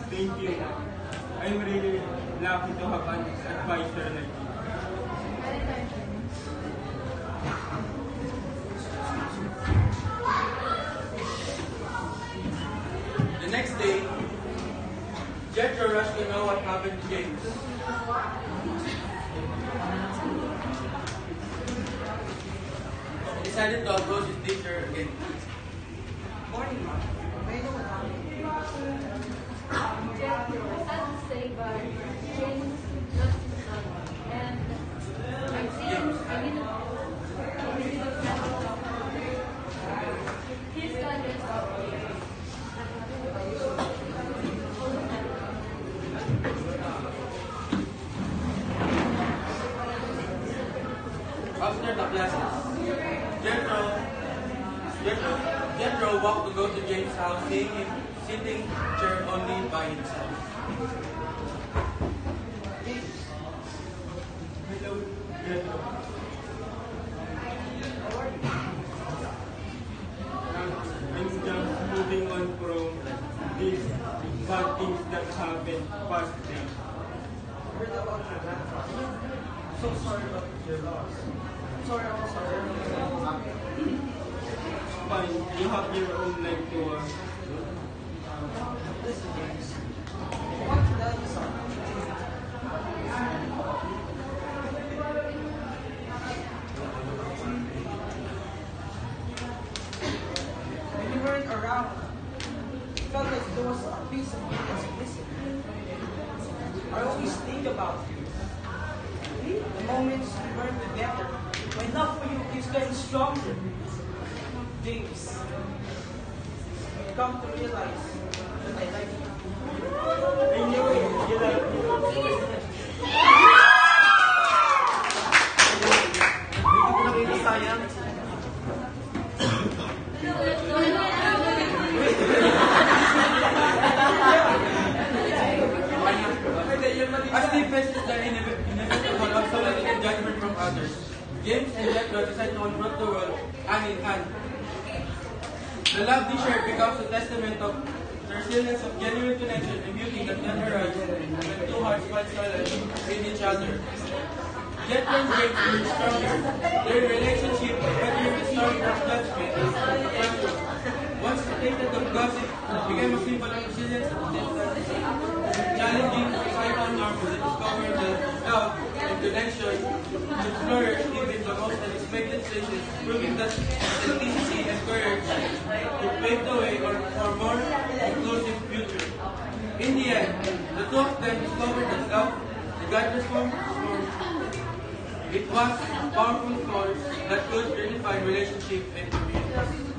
Thank you. I'm really lucky to have an advisor like you. The next day, Jethro rushed to know what happened to James. He decided to approach his teacher again. Morning, Mom. May I know what happened? Jethro, sad to say, but James lost his son. And I think I need to his son is After the classes, Jethro walked to go to James' house, seeing him sitting in a chair only by himself. Hello, Jethro. I'm just moving on from these bad things that happened past days. Heard about your grandfather. So sorry about your loss. Sorry also. Fine, you have your own life to work. Listen, James. I want to tell you something. When you weren't around, it felt like there was a piece of me that's missing. I always think about you. The moments we weren't together, my love for you keeps getting stronger. James, I've come to realize that I like you. I knew it, you love me. Hindi ko nakikisayang. As they faced the inevitable obstacle and judgment from others, James and Jethro decided to confront the world hand in hand. The love they share becomes a testament of the resilience of genuine connection and beauty that never arises when two hearts find silence in each other. Jethro and James grew stronger. Their relationship, whether the story of judgment, once stated of gossip, became a symbol of resilience and steadfastness. Challenging societal norms to discover the love and connection to flourish even the most unexpected places, proving that authenticity and courage to pave the way for a more inclusive future. In the end, the two of them discovered that love, regardless from it was a powerful force that could redefine relationship and community.